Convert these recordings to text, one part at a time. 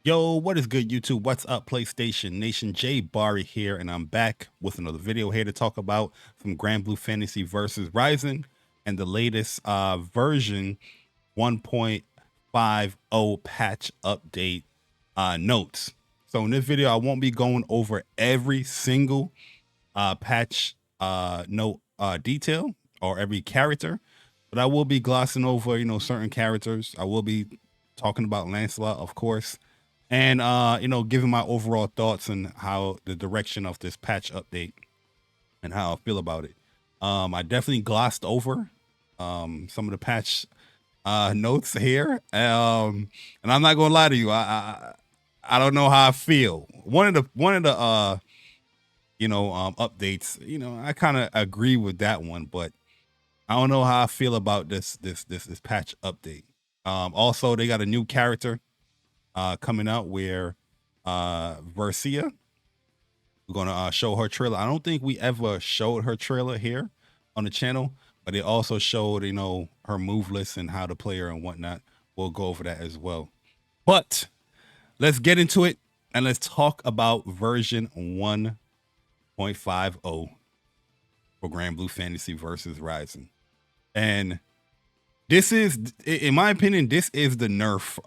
Yo, what is good, YouTube? What's up, PlayStation Nation? Jay Barry here, and I'm back with another video here to talk about some Granblue Fantasy versus Rising and the latest version 1.50 patch update notes. So in this video, I won't be going over every single patch note detail or every character, but I will be glossing over, certain characters. I will be talking about Lancelot, of course, and giving my overall thoughts on how the direction of this patch update and how I feel about it. I definitely glossed over some of the patch notes here, and I'm not gonna lie to you. I don't know how I feel. One of the updates. I kind of agree with that one, but I don't know how I feel about this patch update. Also, they got a new character coming out where Versusia, we're gonna show her trailer. I don't think we ever showed her trailer here on the channel, but it also showed her move list and how to play her and whatnot. We'll go over that as well. But let's get into it and let's talk about version 1.50 for Granblue Fantasy versus Rising. And this is, in my opinion, this is the nerf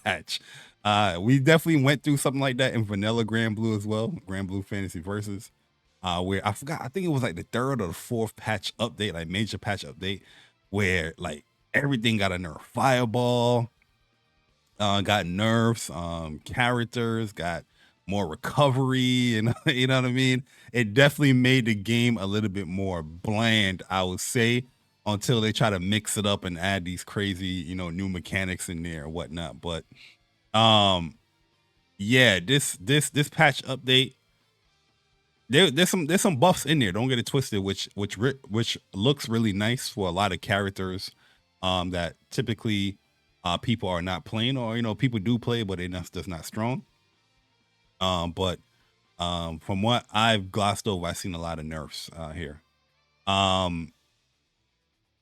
patch. We definitely went through something like that in vanilla Granblue as well, Granblue Fantasy versus, where I forgot, I think it was like the third or the fourth patch update, like major patch update, where like everything got a nerf. Fireball got nerfs, characters got more recovery, and you know what I mean? It definitely made the game a little bit more bland, I would say, until they try to mix it up and add these crazy, new mechanics in there or whatnot. But yeah, this patch update, there's some buffs in there. Don't get it twisted, which looks really nice for a lot of characters that typically people are not playing, or people do play, but they're just not strong. But from what I've glossed over, I've seen a lot of nerfs here.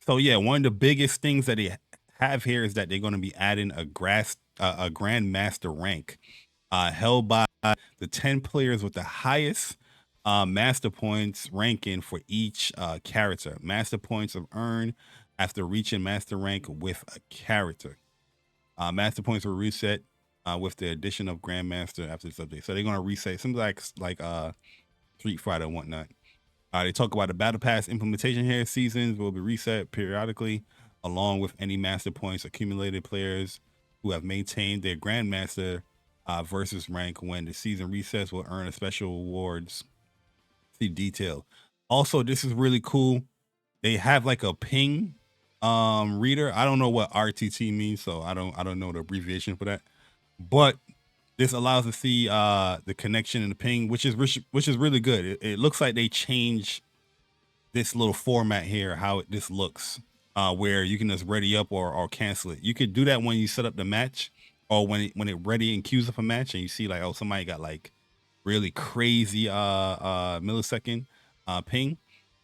So yeah, one of the biggest things that they have here is that they're going to be adding a Grandmaster rank held by the 10 players with the highest master points ranking for each character. Master points are earned after reaching master rank with a character. Master points were reset with the addition of Grandmaster after this update. So they're going to reset something like Street Fighter and whatnot. They talk about the Battle Pass implementation here. Seasons will be reset periodically, along with any master points accumulated. Players who have maintained their Grandmaster versus rank when the season resets will earn a special awards. See detail. Also, this is really cool. They have like a ping reader. I don't know what RTT means, so I don't know the abbreviation for that. But this allows to see the connection and the ping, which is really good. It looks like they changed this little format here, how this looks, where you can just ready up or cancel it. You could do that when you set up the match, or when it ready and queues up a match, and you see like, oh, somebody got like really crazy millisecond ping.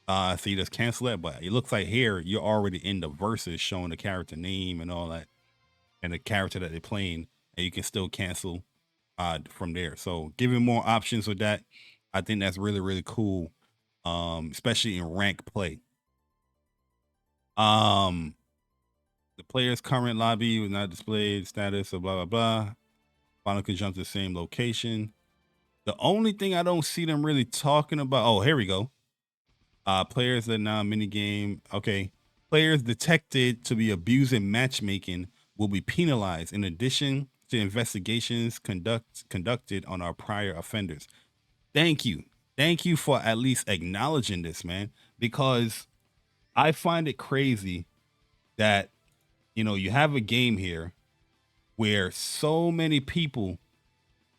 So you just cancel it. But it looks like here you're already in the versus, showing the character name and all that, and the character that they're playing, and you can still cancel from there. So giving more options with that, I think that's really cool, especially in rank play. The player's current lobby was not displayed status of blah blah blah. Final can jump to the same location. The only thing I don't see them really talking about, oh, here we go. Players that now mini game. Okay. Players detected to be abusing matchmaking will be penalized in addition to investigations conducted on our prior offenders. Thank you. Thank you for at least acknowledging this, man, because I find it crazy that, you have a game here where so many people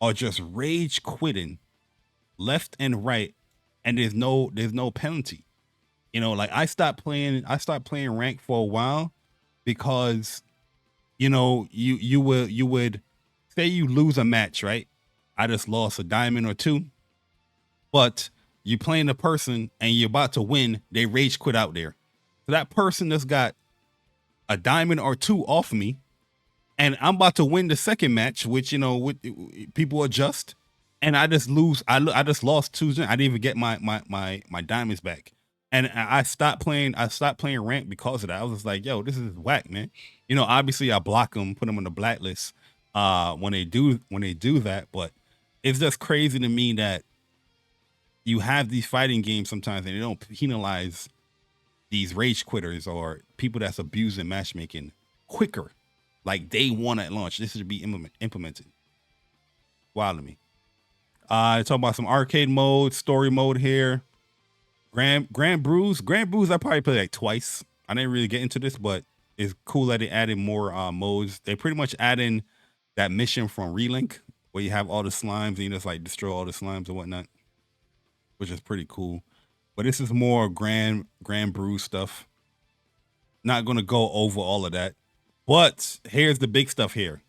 are just rage quitting left and right, and there's no penalty. Like I stopped playing rank for a while because you would say you lose a match, right? I just lost a diamond or two, but you playing a person and you're about to win, they rage quit out there. So that person that's got a diamond or two off me, and I'm about to win the second match, which people adjust, and I just lose. I just lost 2. I didn't even get my diamonds back, and I stopped playing. I stopped playing rank because of that. I was just like, yo, this is whack, man. Obviously I block them, put them on the blacklist when they do that, but it's just crazy to me that you have these fighting games sometimes and they don't penalize these rage quitters or people that's abusing matchmaking quicker, like day one at launch. This should be implemented. Wild to me. Talking about some arcade mode, story mode here. Granblues. I probably played like twice. I didn't really get into this, but it's cool that they added more modes. They pretty much add in that mission from Relink where you have all the slimes and you just like destroy all the slimes and whatnot, which is pretty cool. But this is more Granblue stuff. Not gonna go over all of that. But here's the big stuff here.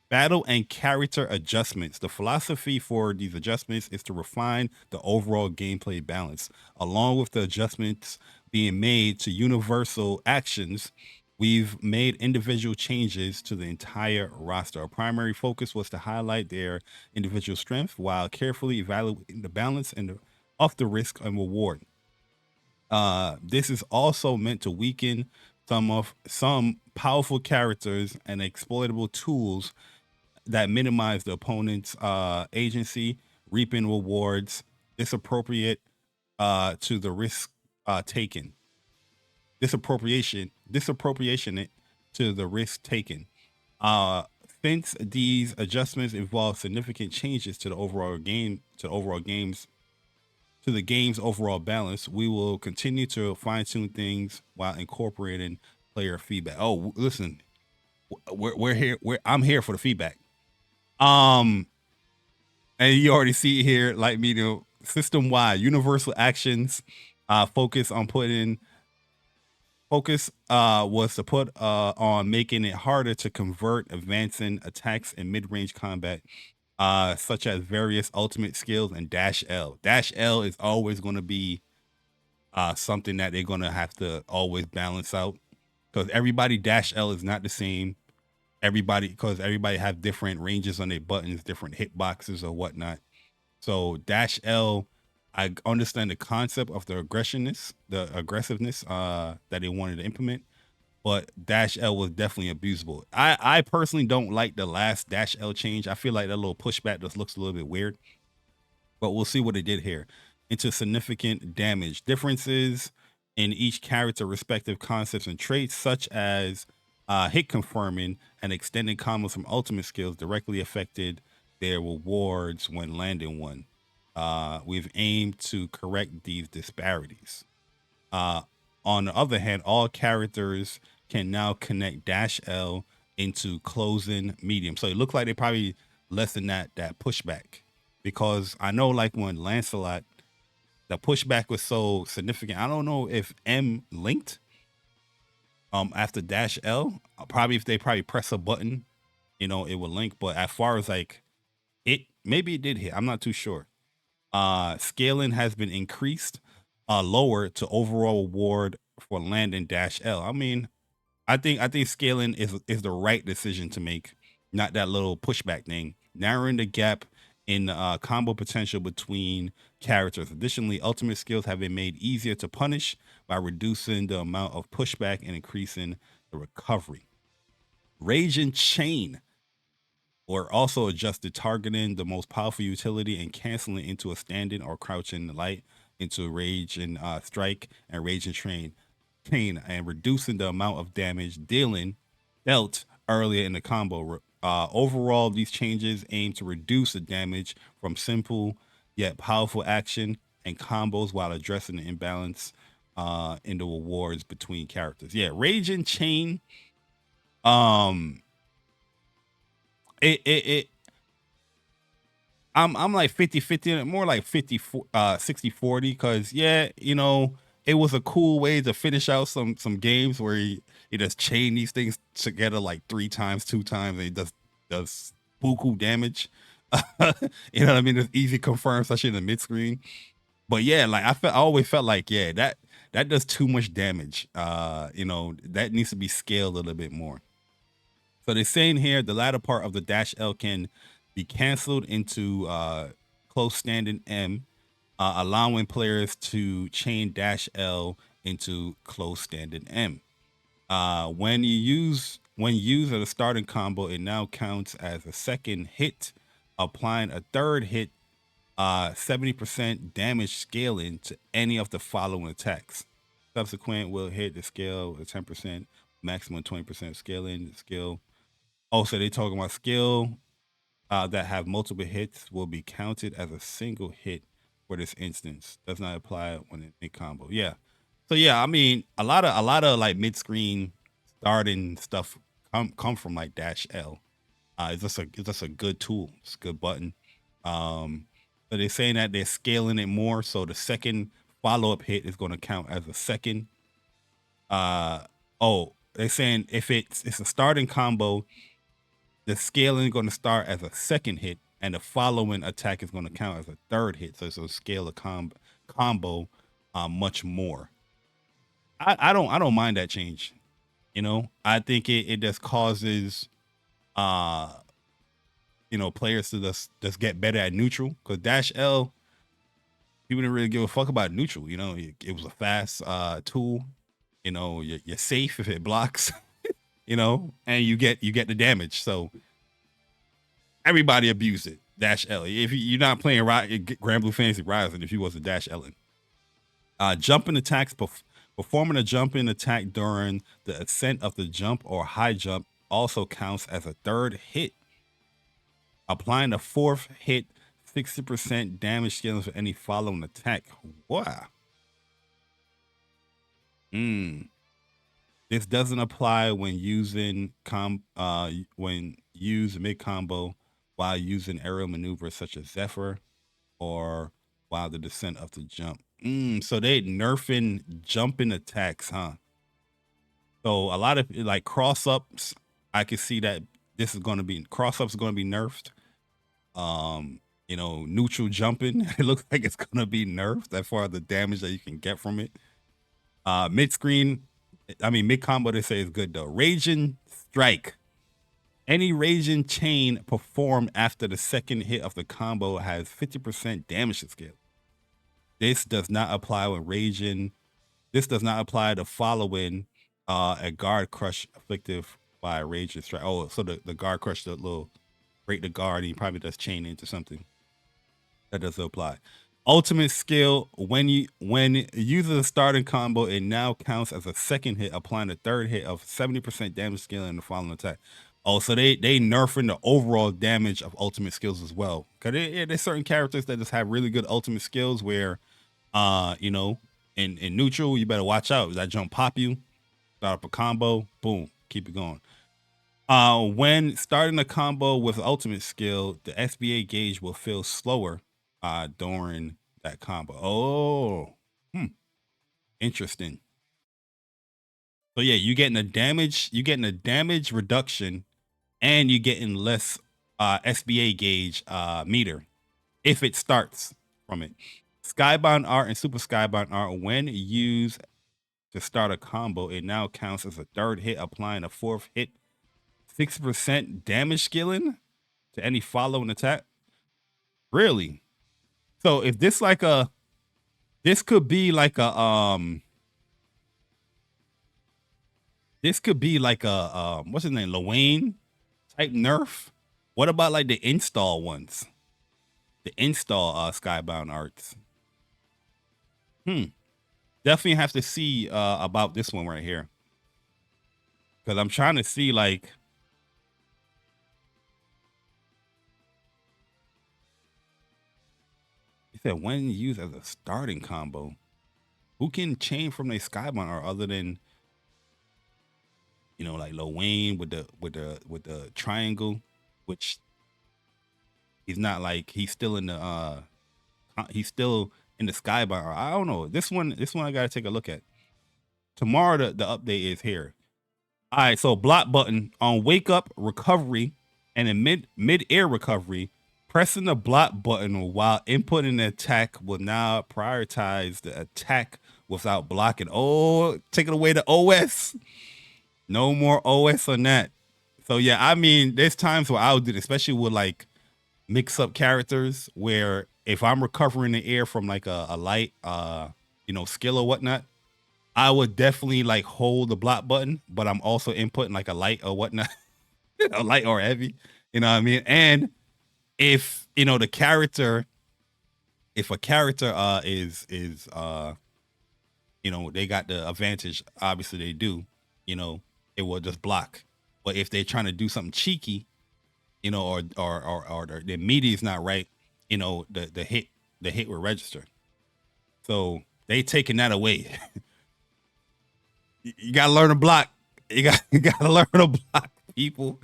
Battle and character adjustments. The philosophy for these adjustments is to refine the overall gameplay balance. Along with the adjustments being made to universal actions, we've made individual changes to the entire roster. Our primary focus was to highlight their individual strength while carefully evaluating the balance of the risk and reward. This is also meant to weaken some powerful characters and exploitable tools that minimize the opponent's agency, reaping rewards disappropriate to the risk taken. Disappropriation it to the risk taken. Since these adjustments involve significant changes to the game's overall balance, we will continue to fine-tune things while incorporating player feedback. Oh, listen, we're here. I'm here for the feedback. And you already see it here, like medium system wide universal actions. Focus was to put on making it harder to convert advancing attacks in mid-range combat, such as various ultimate skills and dash L. Dash L is always going to be something that they're going to have to always balance out, because everybody dash L is not the same. Because everybody have different ranges on their buttons, different hitboxes or whatnot. So dash L, I understand the concept of the aggressiveness that they wanted to implement, but dash L was definitely abusable. I personally don't like the last dash L change. I feel like that little pushback just looks a little bit weird, but we'll see what they did here. Into significant damage differences in each character respective concepts and traits, such as hit confirming and extended combos from ultimate skills directly affected their rewards when landing one. We've aimed to correct these disparities. On the other hand, all characters can now connect dash L into closing medium. So it looked like they probably lessened that pushback, because I know like when Lancelot, the pushback was so significant. I don't know if M linked after dash L. Probably if they press a button, it will link. But as far as like maybe it did hit. I'm not too sure. Scaling has been increased lower to overall reward for landing dash L. I mean, I think scaling is the right decision to make, not that little pushback thing. Narrowing the gap in combo potential between characters. Additionally, ultimate skills have been made easier to punish by reducing the amount of pushback and increasing the recovery. Rage and Chain were also adjusted, targeting the most powerful utility and canceling into a standing or crouching light into Rage and Strike and Rage and Chain, and reducing the amount of damage dealt earlier in the combo. Overall, these changes aim to reduce the damage from simple yet powerful action and combos while addressing the imbalance in the rewards between characters. Yeah, Rage and Chain. I'm like 50-50, more like 60-40, because it was a cool way to finish out some games where you just chain these things together like 3 times, 2 times, and it does buku damage. You know what I mean? It's easy confirm, especially in the mid screen. But yeah, like I always felt like, yeah, that does too much damage. That needs to be scaled a little bit more. So they're saying here the latter part of the dash L can be canceled into close standing M, allowing players to chain dash L into close standing M. When used as a starting combo, it now counts as a second hit, applying a third hit 70% damage scaling to any of the following attacks. Subsequent will hit the scale at 10%, maximum 20% scaling. The skill. Also, they talking about skill that have multiple hits will be counted as a single hit for this instance. Does not apply when in mid combo. Yeah. So yeah, I mean, a lot of like mid screen starting stuff come from like dash L. It's just a good tool. It's a good button. But they're saying that they're scaling it more, so the second follow-up hit is going to count as a second. They're saying if it's a starting combo, the scaling is going to start as a second hit, and the following attack is going to count as a third hit. So it's a scale of combo much more. I don't mind that change. You know, I think it just causes players to just get better at neutral, because dash L, people didn't really give a fuck about neutral. You know, it was a fast tool. You know, you're safe if it blocks. You know, and you get the damage. So everybody abused it. Dash L. If you're not playing Granblue Fantasy Rising, if you wasn't dash Ellen, jumping attacks, performing a jumping attack during the ascent of the jump or high jump also counts as a third hit. Applying the fourth hit, 60% damage scaling for any following attack. Wow. This doesn't apply when using when used mid combo while using aerial maneuvers such as Zephyr or while the descent of the jump. So they nerfing jumping attacks, huh? So a lot of like cross ups, I can see that this is going to be cross ups going to be nerfed. Neutral jumping, it looks like it's going to be nerfed as far as the damage that you can get from it. Mid combo, they say is good though. Raging Strike. Any raging chain performed after the second hit of the combo has 50% damage to scale. This does not apply when raging. This does not apply to following a guard crush afflicted by a raging strike. Oh, so the guard crush, the little break the guard, and he probably does chain into something. That doesn't apply. Ultimate skill, when uses a starting combo, it now counts as a second hit, applying the third hit of 70% damage skill in the following attack. Oh, so they nerfing the overall damage of ultimate skills as well. Cause there's certain characters that just have really good ultimate skills where, in neutral, you better watch out. That jump pop you, start up a combo, boom, keep it going. When starting a combo with ultimate skill, the SBA gauge will feel slower during that combo. Oh, interesting. So yeah, you're getting a damage reduction, and you're getting less SBA gauge meter if it starts from it. Skybound Art and Super Skybound Art, when used to start a combo, it now counts as a third hit, applying a fourth hit, 6% damage scaling to any following attack. Really? So if this could be like a what's his name, Lewayne type nerf. What about like the install ones? The install Skybound Arts. Definitely have to see about this one right here, because I'm trying to see like. It said when used as a starting combo, who can chain from their Skybound Art other than like Lil Wayne with the triangle, which he's not like he's still in the Skybound Art. I don't know. This one I gotta take a look at. Tomorrow the update is here. All right, so block button on wake up, recovery, and in mid-air recovery. Pressing the block button while inputting the attack will now prioritize the attack without blocking. Oh, taking away the OS. No more OS on that. So yeah, I mean, there's times where I would do it, especially with like mix up characters where if I'm recovering the air from like a light skill or whatnot, I would definitely like hold the block button, but I'm also inputting like a light or whatnot, a light or heavy. You know what I mean? And if the character, if a character is they got the advantage, obviously they do, you know, it will just block. But if they're trying to do something cheeky, or the media is not right, the hit will register. So they taking that away. You gotta learn to block. You gotta learn to block people.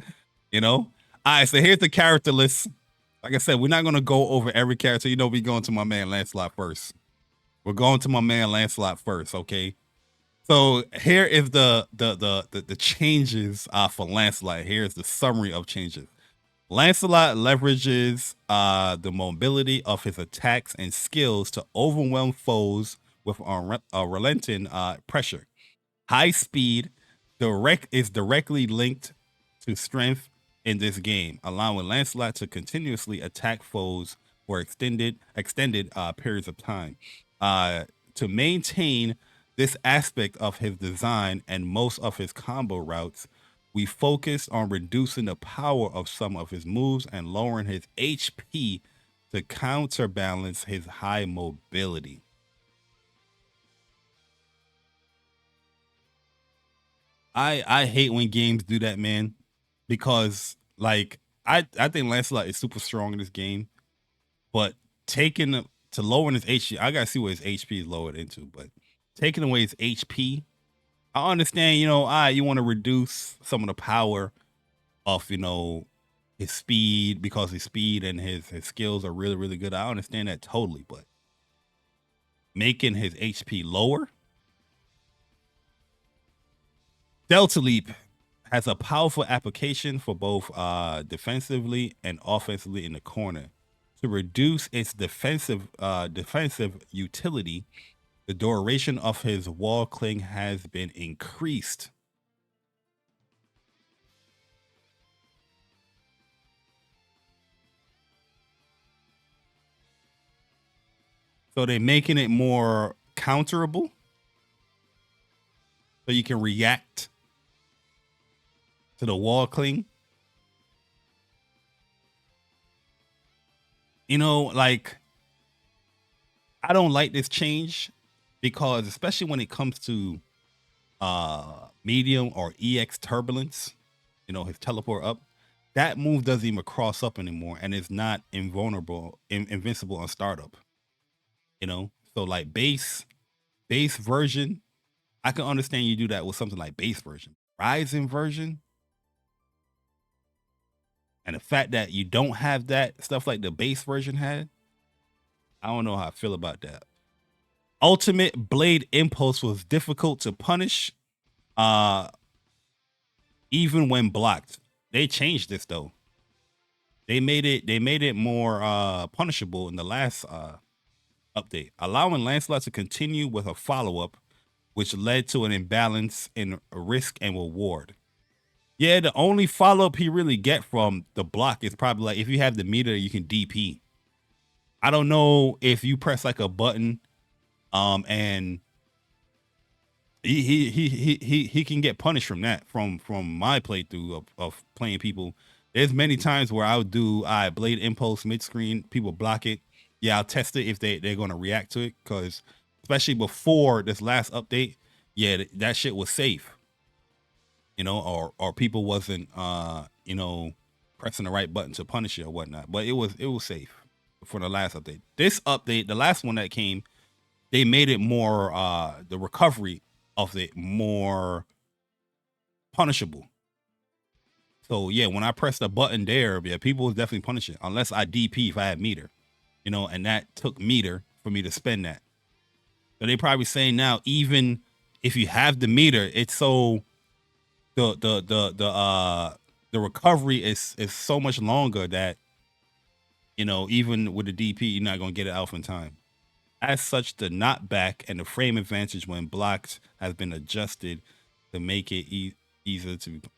All right, so here's the character list. Like I said, we're not gonna go over every character. We're going to my man Lancelot first. We're going to my man Lancelot first, okay? So here is the changes for Lancelot. Here's the summary of changes. Lancelot leverages the mobility of his attacks and skills to overwhelm foes with relenting pressure. High speed is directly linked to strength in this game, allowing Lancelot to continuously attack foes for extended periods of time. To maintain this aspect of his design and most of his combo routes, we focused on reducing the power of some of his moves and lowering his HP to counterbalance his high mobility. I hate when games do that, man, because like I think Lancelot is super strong in this game, but taking to lowering his HP, I gotta see what his HP is lowered into, but taking away his HP, I understand, you want to reduce some of the power of, his speed because his speed and his skills are really, really good. I understand that totally, but making his HP lower. Delta Leap has a powerful application for both defensively and offensively in the corner. To reduce its defensive utility, the duration of his wall cling has been increased. So they're making it more counterable. So you can react to the wall cling. Like I don't like this change because especially when it comes to medium or EX turbulence, his teleport up, that move doesn't even cross up anymore and it's not invincible on startup. So like base version, I can understand you do that with something like base version. Rising version, and the fact that you don't have that stuff like the base version had, I don't know how I feel about that. Ultimate Blade Impulse was difficult to punish, uh, even when blocked. They changed this though. They made it more punishable in the last update, allowing Lancelot to continue with a follow-up, which led to an imbalance in risk and reward. Yeah, the only follow-up he really get from the block is probably like if you have the meter, you can DP. I don't know if you press like a button, and he can get punished from that from my playthrough of playing people. There's many times where I would do blade impulse mid screen, people block it. Yeah, I'll test it if they're gonna react to it, because especially before this last update, yeah, that shit was safe. Or people wasn't pressing the right button to punish it or whatnot. But it was safe for the last update. This update, the last one that came, they made it more the recovery of it more punishable. So yeah, when I pressed the button there, yeah, people was definitely punishing unless I DP if I had meter, and that took meter for me to spend that. So they probably saying now, even if you have the meter, it's so the recovery is so much longer that even with the DP, you're not gonna get it out in time. As such, the knockback and the frame advantage when blocked has been adjusted to make it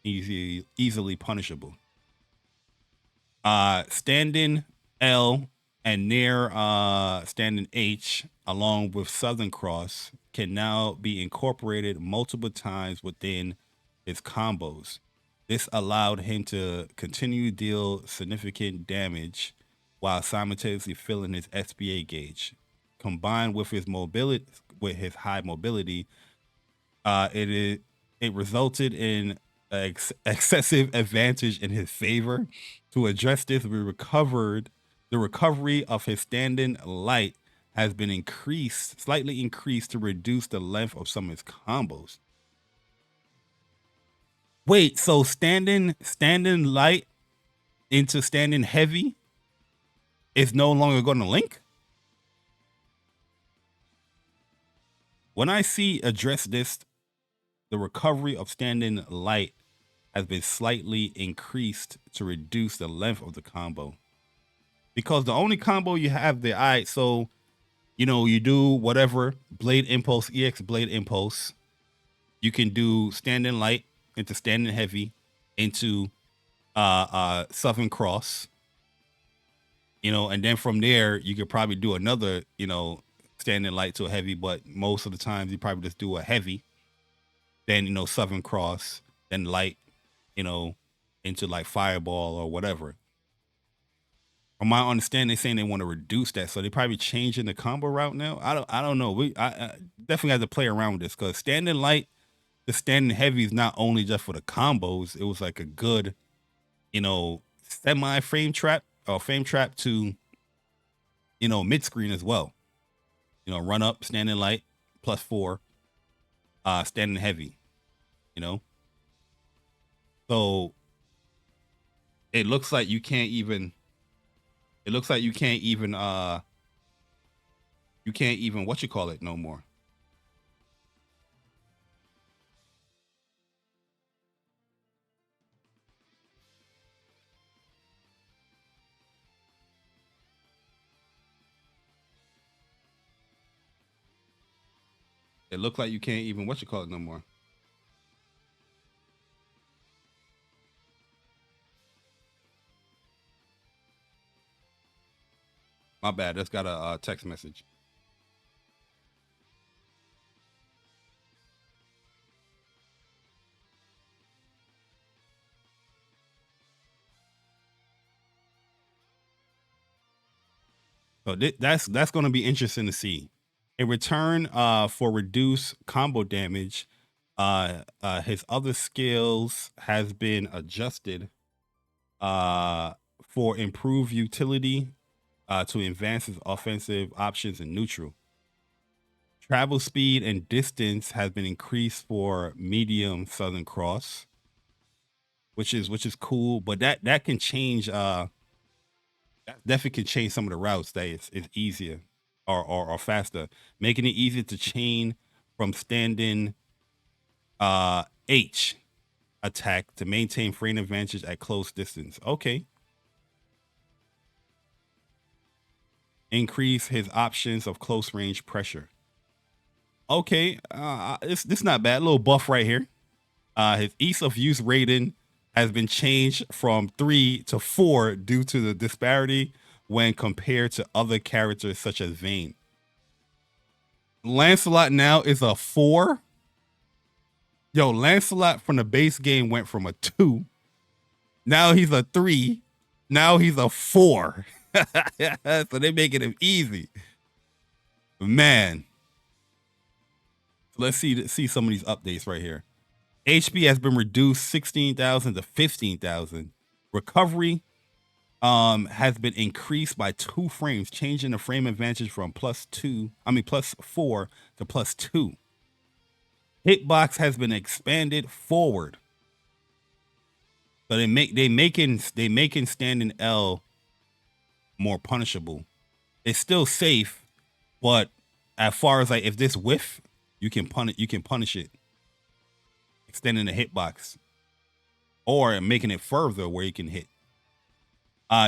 easily punishable. Standing L and near standing H, along with Southern Cross, can now be incorporated multiple times within his combos. This allowed him to continue to deal significant damage while simultaneously filling his SPA gauge. Combined with his high mobility, it resulted in excessive advantage in his favor. To address this, the recovery of his standing light has been slightly increased to reduce the length of some of his combos. Wait, so standing light into standing heavy is no longer going to link? When I see address this, the recovery of standing light has been slightly increased to reduce the length of the combo. Because the only combo you have there, all right, so, you know, you do whatever, Blade Impulse, EX Blade Impulse. You can do standing light into standing heavy into Southern Cross. You know, and then from there, you could probably do another, you know, standing light to a heavy, but most of the times you probably just do a heavy, then, you know, Southern Cross, then light, you know, into like Fireball or whatever. From my understanding, they're saying they want to reduce that, so they probably changing the combo route now. I don't know. I definitely have to play around with this because standing light to standing heavy is not only just for the combos. It was like a good, you know, semi frame trap or frame trap to, you know, mid screen as well. You know, run up, standing light, +4, standing heavy. You know, so it looks like you can't even. It looks like you can't even what you call it no more. It looks like you can't even what you call it no more. My bad. Just got a text message. So that's going to be interesting to see. In return, for reduced combo damage, his other skills has been adjusted for improved utility to advance his offensive options in neutral. Travel speed and distance has been increased for medium Southern Cross, which is cool. But that can change. That definitely can change some of the routes. That it's easier or faster, making it easier to chain from standing H attack to maintain frame advantage at close distance. Okay. Increase his options of close range pressure. Okay, this not bad. A little buff right here. His ease of use rating has been changed from 3 to 4 due to the disparity when compared to other characters such as Vayne. Lancelot now is a 4. Yo, Lancelot from the base game went from a 2. Now he's a 3. Now he's a 4. So they're making him easy. Man. So let's see some of these updates right here. HP has been reduced 16,000 to 15,000. Recovery has been increased by 2 frames, changing the frame advantage from +4 to +2. Hitbox has been expanded forward. So they making standing L more punishable. It's still safe, but as far as like if this whiff, you can punish it. Extending the hitbox. Or making it further where you can hit.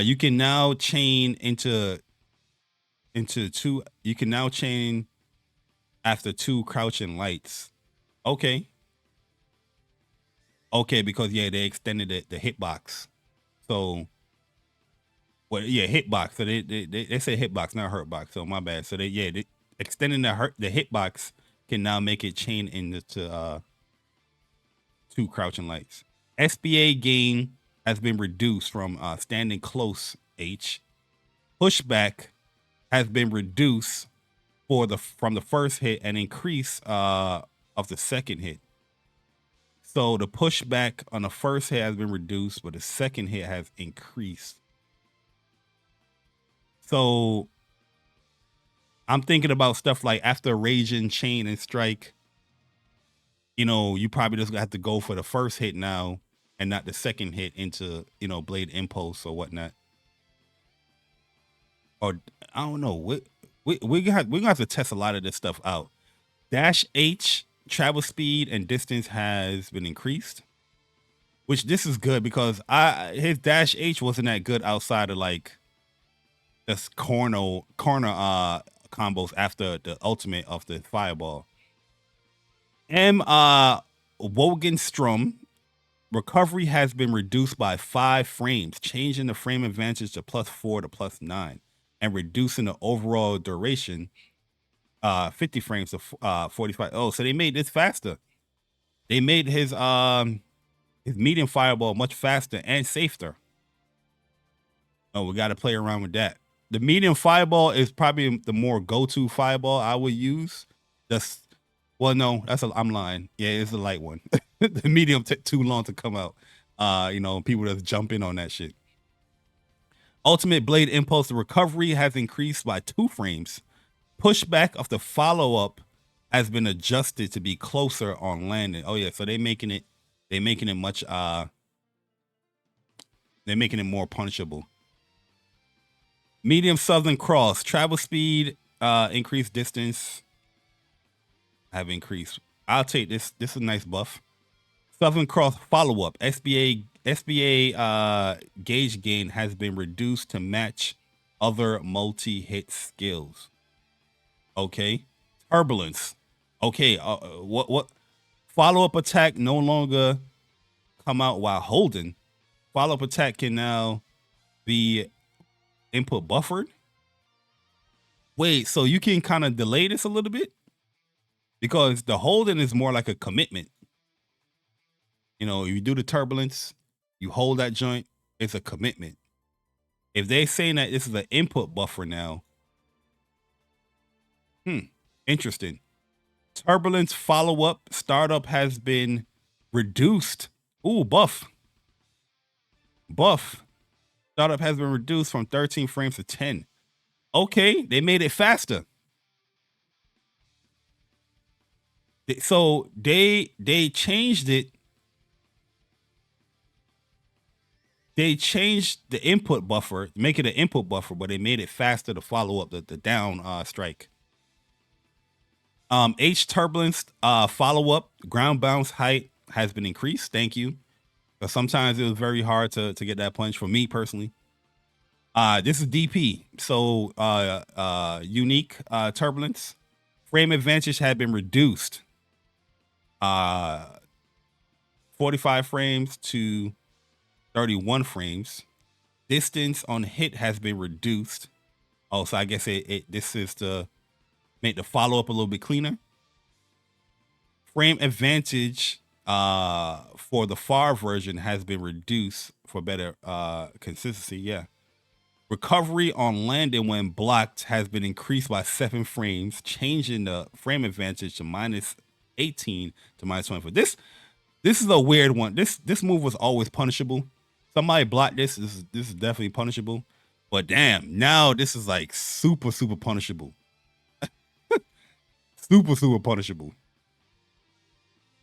You can now chain into 2. You can now chain after 2 crouching lights. Okay. Okay, because yeah, they extended the hitbox. So, well, yeah, hitbox. So they say hitbox, not hurtbox. So my bad. So they extending the hitbox can now make it chain into two crouching lights. SBA gain has been reduced from standing close H. Pushback has been reduced from the first hit and increase of the second hit. So the pushback on the first hit has been reduced, but the second hit has increased. So I'm thinking about stuff like after raging, chain, and strike. You know, you probably just have to go for the first hit now and not the second hit into, you know, blade impulse or whatnot. Or I don't know. We're gonna have to test a lot of this stuff out. Dash H travel speed and distance has been increased, which this is good because his Dash H wasn't that good outside of like just corner combos after the ultimate of the fireball. M Wogenstrom recovery has been reduced by 5 frames, changing the frame advantage to +4 to +9 and reducing the overall duration 50 frames to 45. Oh, so they made this faster. They made his medium fireball much faster and safer. Oh, we got to play around with that. The medium fireball is probably the more go-to fireball I would use. I'm lying. Yeah, it's the light one. The medium took too long to come out. You know, people just jump in on that shit. Ultimate blade impulse recovery has increased by 2 frames. Pushback of the follow-up has been adjusted to be closer on landing. Oh yeah, so they're making it much they're making it more punishable. Medium Southern Cross travel speed, increased distance have increased. I'll take this. This is a nice buff. Southern Cross follow up SBA gauge gain has been reduced to match other multi-hit skills. Okay. Turbulence. Okay. What follow up attack no longer come out while holding. Follow up attack can now be input buffered. Wait, so you can kind of delay this a little bit because the holding is more like a commitment. You know, you do the turbulence, you hold that joint, it's a commitment. If they're saying that this is an input buffer now, interesting. Turbulence follow-up startup has been reduced. Ooh, buff. Startup has been reduced from 13 frames to 10. Okay, they made it faster. So they changed it. They changed the input buffer, make it an input buffer, but they made it faster to follow up the down strike. H turbulence follow up ground bounce height has been increased. Thank you. But sometimes it was very hard to get that punch for me personally. This is DP. So unique turbulence. Frame advantage had been reduced. 45 frames to 31 frames. Distance on hit has been reduced. Oh, so I guess this is to make the follow-up a little bit cleaner. Frame advantage for the FAR version has been reduced for better consistency. Yeah. Recovery on landing when blocked has been increased by 7 frames, changing the frame advantage to -18 to -24. This is a weird one. This move was always punishable. Somebody blocked this. This is definitely punishable. But damn, now this is like super punishable. super punishable.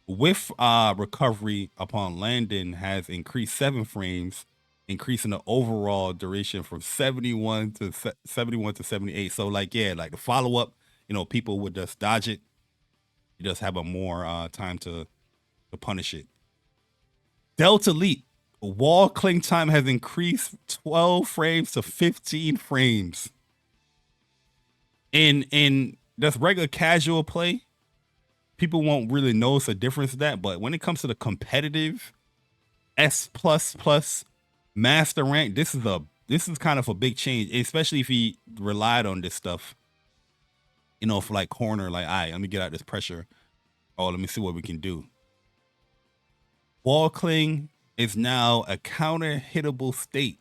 With recovery upon landing has increased 7 frames, increasing the overall duration from 71 to 78. So like, yeah, like the follow-up, you know, people would just dodge it. You just have a more time to punish it. Delta Leap. Wall cling time has increased 12 frames to 15 frames. In just regular casual play, people won't really notice a difference in that. But when it comes to the competitive, S plus plus master rank. This is kind of a big change, especially if he relied on this stuff. You know, for like corner, like, all right, let me get out this pressure. Oh, let me see what we can do. Wall cling is now a counter hittable state.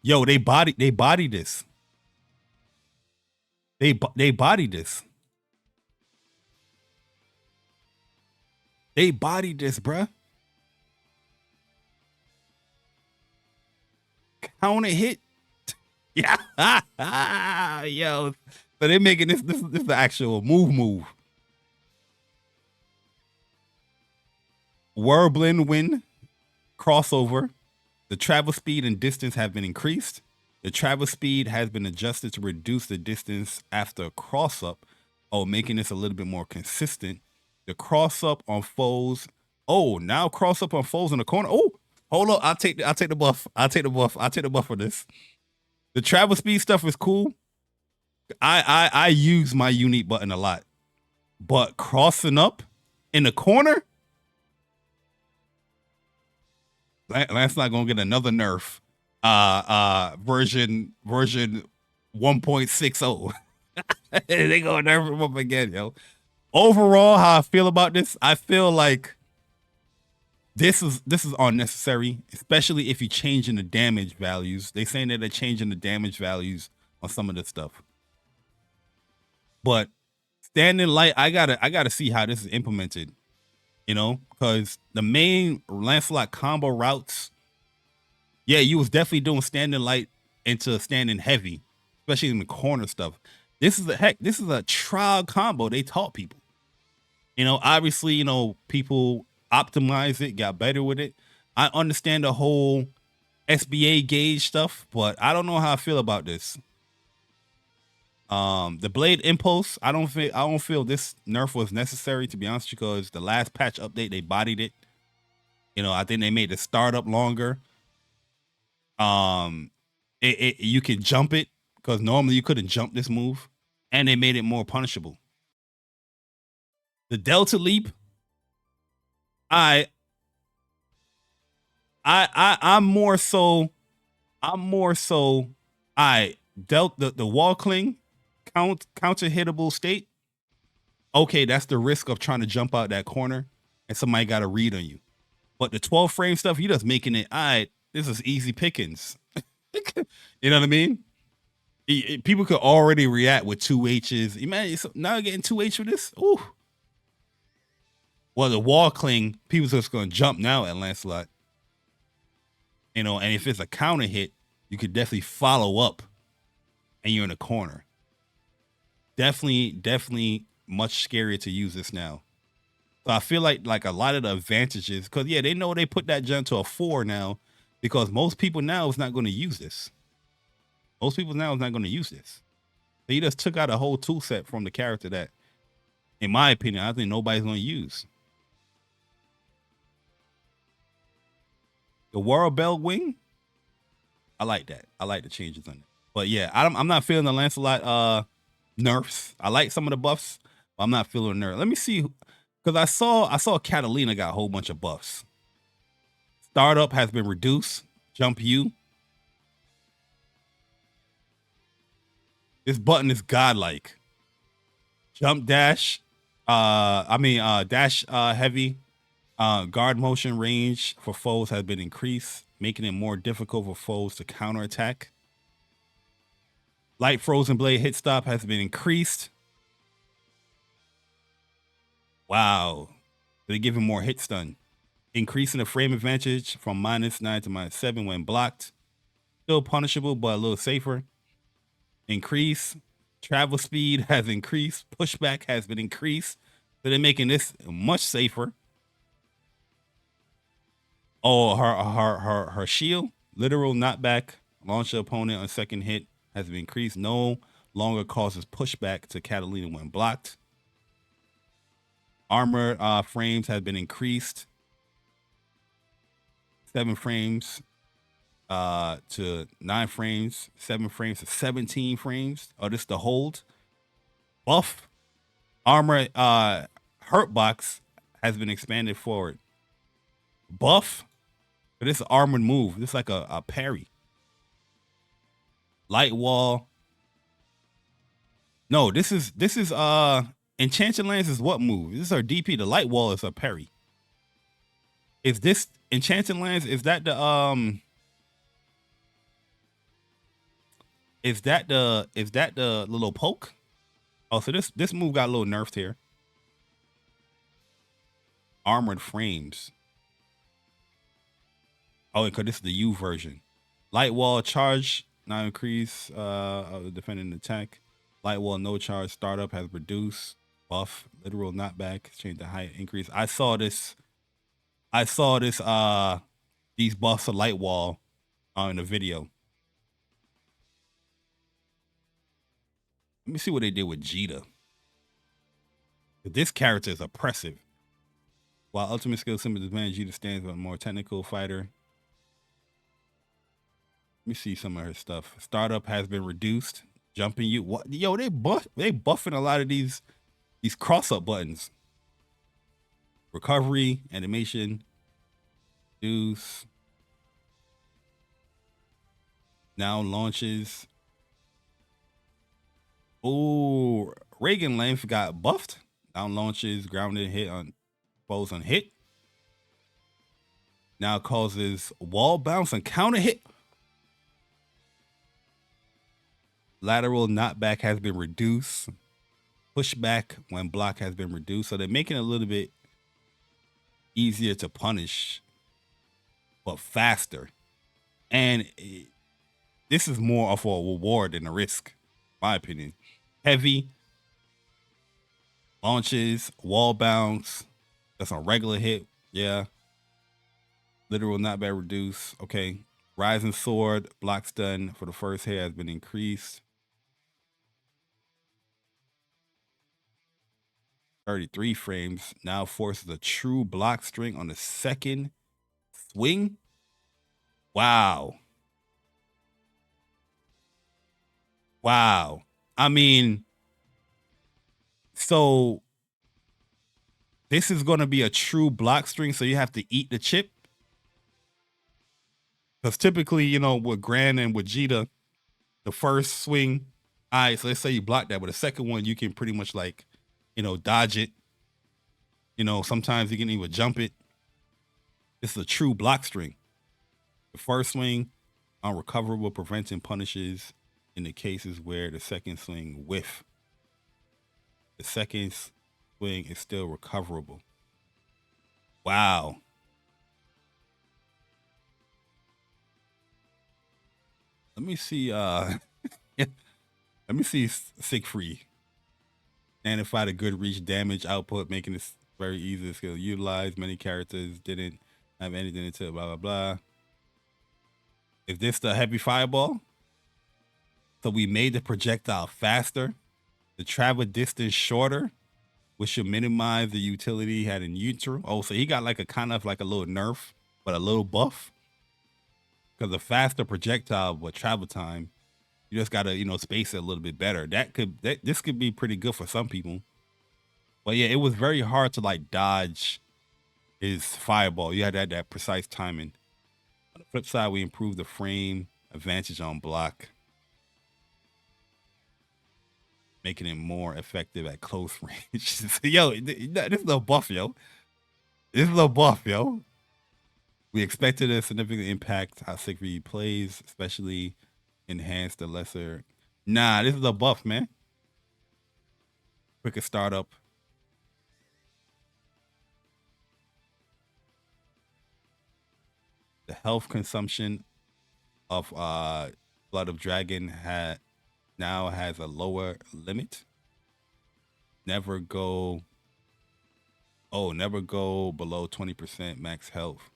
Yo, they body this. They body this. They bodied this, bruh. Counter hit. Yeah. Yo. So they're making this the actual move. Whirlwind win crossover. The travel speed and distance have been increased. The travel speed has been adjusted to reduce the distance after a cross up. Oh, making this a little bit more consistent. The cross up on foes. Oh, now cross up on foes in the corner. Oh, hold up. I'll take the buff. I'll take the buff for this. The travel speed stuff is cool. I use my unique button a lot. But crossing up in the corner, Lancelot gonna get another nerf. Version 1.60. They gonna nerf him up again, yo. Overall, how I feel about this, I feel like this is unnecessary, especially if you changing the damage values. They saying that they're changing the damage values on some of this stuff. But standing light, I gotta see how this is implemented. You know, because the main Lancelot combo routes, yeah, you was definitely doing standing light into standing heavy, especially in the corner stuff. This is a trial combo they taught people. You know, obviously, you know, people optimized it, got better with it. I understand the whole SBA gauge stuff, but I don't know how I feel about this. The blade impulse, I don't feel this nerf was necessary, to be honest, because the last patch update they bodied it. You know, I think they made the startup longer. You can jump it because normally you couldn't jump this move, and they made it more punishable. The Delta Leap, I'm more so I dealt the wall cling counter hittable state. Okay, that's the risk of trying to jump out that corner and somebody got a read on you. But the 12 frame stuff, you just making it, all right, this is easy pickings. You know what I mean? People could already react with 2 H's. Imagine now getting 2 H for this. Ooh. Well, the wall cling, people's just going to jump now at Lancelot. You know, and if it's a counter hit, you could definitely follow up and you're in a corner. Definitely much scarier to use this now. So I feel like a lot of the advantages, because yeah, they know they put that jump to a 4 now, because most people now is not going to use this. Most people now is not going to use this. So he just took out a whole tool set from the character that, in my opinion, I think nobody's going to use. The World Bell Wing, I like that. I like the changes on it. But yeah, I'm not feeling the Lancelot nerfs. I like some of the buffs, but I'm not feeling the nerf. Let me see, because I saw Catalina got a whole bunch of buffs. Startup has been reduced. Jump U. This button is godlike. Jump dash. Dash heavy. Guard motion range for foes has been increased, making it more difficult for foes to counterattack. Light frozen blade hit stop has been increased. Wow. They give him more hit stun. Increasing the frame advantage from -9 to -7 when blocked. Still punishable, but a little safer. Increase. Travel speed has increased. Pushback has been increased. So they're making this much safer. Oh, her shield, literal knockback, launch the opponent on second hit has been increased. No longer causes pushback to Catalina when blocked. Armor frames have been increased. 7 frames to 9 frames, 7 frames to 17 frames. Oh, this is the hold. Buff. Armor hurt box has been expanded forward. Buff, but it's an armored move. This is like a parry. Light wall. No, this is Enchanted Lands is what move? This is our DP. The light wall is a parry. Is this Enchanted Lands? Is that the Is that the little poke? Oh, so this move got a little nerfed here. Armored frames. Oh, because this is the U version. Light wall charge now increase of the defending attack. Light wall no charge startup has reduced. Buff literal knockback change the height increase. I saw this these buffs of light wall in the video. Let me see what they did with Jita. This character is oppressive. While ultimate skill symbol advantage, Jita stands with a more technical fighter. Let me see some of her stuff. Startup has been reduced. Jumping you. What? Yo, they buffing a lot of these cross-up buttons. Recovery, animation, reduce. Now launches. Oh, Reagan length got buffed. Down launches, grounded hit on foes on hit. Now causes wall bounce and counter hit. Lateral knockback has been reduced. Pushback when block has been reduced. So they're making it a little bit easier to punish, but faster. And this is more of a reward than a risk, in my opinion. Heavy launches, wall bounce. That's a regular hit. Yeah. Literal knockback reduced. Okay. Rising sword, block stun for the first hit has been increased. 33 frames. Now forces a true block string on the second swing. Wow. Wow. I mean, so this is going to be a true block string, so you have to eat the chip. Because typically, you know, with Gran and with Jita, the first swing, all right, so let's say you block that, but the second one, you can pretty much like, you know, dodge it. You know, sometimes you can even jump it. This is a true block string. The first swing, unrecoverable, prevents and punishes in the cases where the second swing whiff. The second swing is still recoverable. Wow. Let me see, let me see Siegfried. Identify the good reach damage output, making this very easy to utilize. Many characters didn't have anything until blah, blah, blah. Is this the heavy fireball? So we made the projectile faster, the travel distance shorter, which should minimize the utility he had in neutral. Oh, so he got like a kind of like a little nerf, but a little buff. Because a faster projectile with travel time, you just gotta, you know, space it a little bit better. This could be pretty good for some people. But yeah, it was very hard to like dodge his fireball. You had that precise timing. On the flip side, we improved the frame advantage on block, making it more effective at close range. Yo, this is a buff, yo. This is a buff, yo. We expected a significant impact how Siegfried plays, especially enhance the lesser. Nah, this is a buff, man. Quicker startup. The health consumption of Blood of Dragon now has a lower limit. Never go below 20% max health.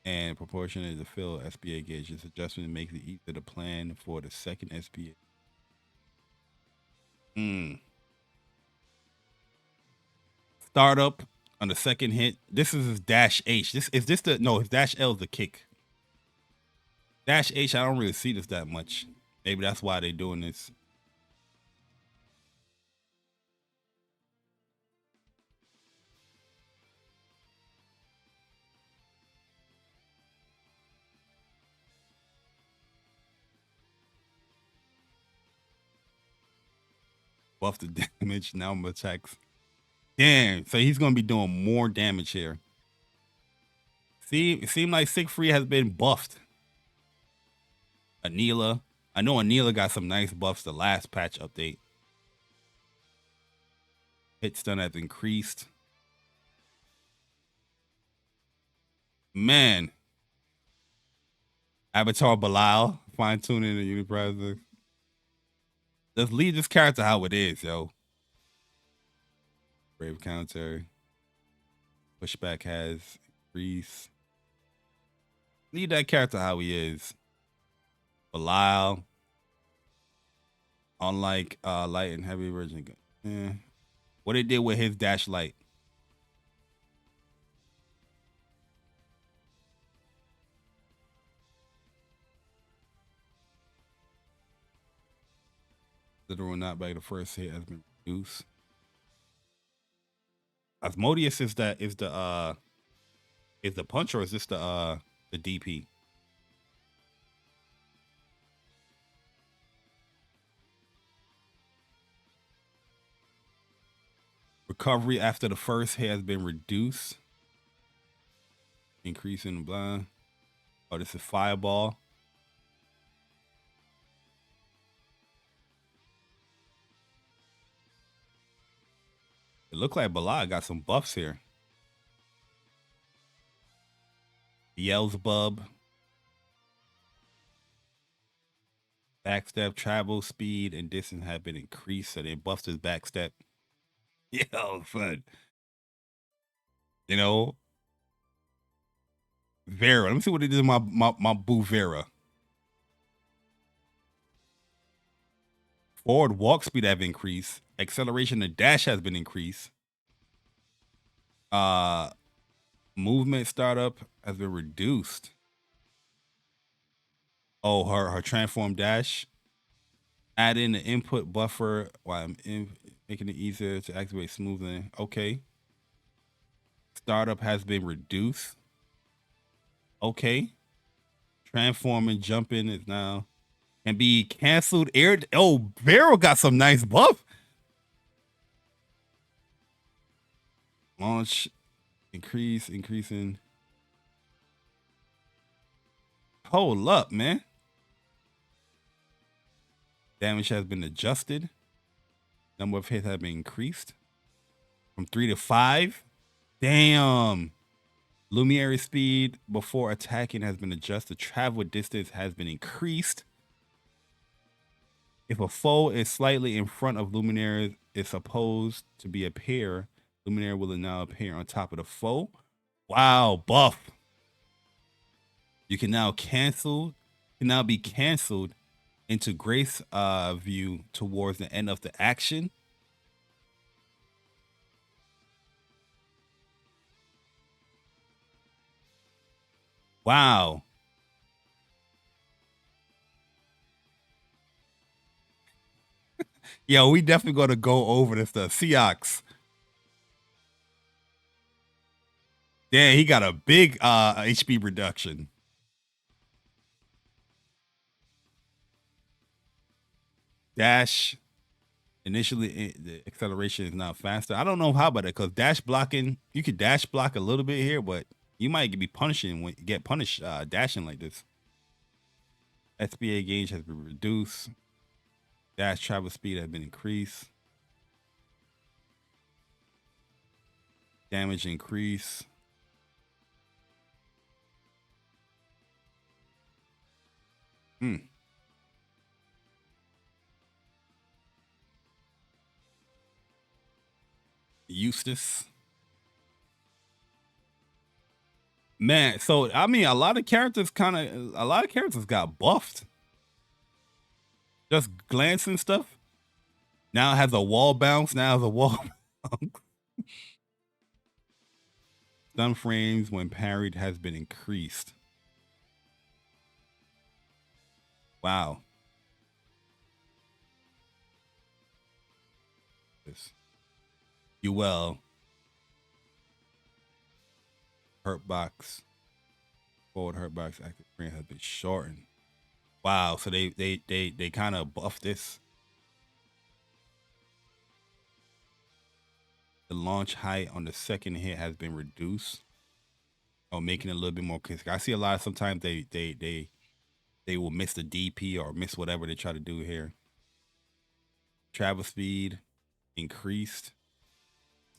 And proportionate to fill SBA gauge. This adjustment makes it easier to plan for the second SBA. Startup on the second hit. This is his dash H. His dash L is the kick. Dash H, I don't really see this that much. Maybe that's why they're doing this. Buff the damage, now attacks. Damn, so he's gonna be doing more damage here. See, it seemed like Siegfried has been buffed. Anila. I know Anila got some nice buffs the last patch update. Hit stun has increased. Man. Avatar Belial, fine tuning the Uniproject. Let's leave this character how it is, yo. Brave counter. Pushback has increased. Leave that character how he is. Belial. Unlike light and heavy version. What it did with his dash light. Literal not back the first hit has been reduced. Asmodeus is the punch, or is this the DP? Recovery after the first hit has been reduced. Increasing the blind. Oh, this is Fireball. It looked like Belial got some buffs here. Beelzebub. Backstep, travel, speed, and distance have been increased, so they buffed his backstep. Yo, fun. You know, Vera. Let me see what it is. My boo Vera. Forward walk speed have increased. Acceleration and dash has been increased. Movement startup has been reduced. Oh, her transform dash. Add in the input buffer while making it easier to activate smoothly. Okay. Startup has been reduced. Okay. Transform and jumping is now can be canceled. Oh, Barrel got some nice buff. Launch, increasing. Hold up, man. Damage has been adjusted. Number of hits have been increased from 3 to 5. Damn. Luminary speed before attacking has been adjusted. Travel distance has been increased. If a foe is slightly in front of Luminary, is supposed to be a pair. Luminary will now appear on top of the foe. Wow, buff. You can now be canceled into Grace view towards the end of the action. Wow. Yo, we definitely gonna go over this stuff. Seox. Damn, he got a big HP reduction. Dash. Initially, the acceleration is now faster. I don't know how about it, because dash blocking, you could dash block a little bit here, but you might be punishing when you get punished dashing like this. SBA gauge has been reduced. Dash travel speed has been increased. Damage increase. Eustace. Man, so I mean a lot of characters got buffed. Just glancing stuff. Now it has a wall bounce. Stun frames when parried has been increased. Wow. UL. Hurt box. Forward hurt box active frame has been shortened. Wow, so they kind of buffed this. The launch height on the second hit has been reduced, or making it a little bit more. Cause I see a lot of sometimes they will miss the DP or miss whatever they try to do here. Travel speed increased.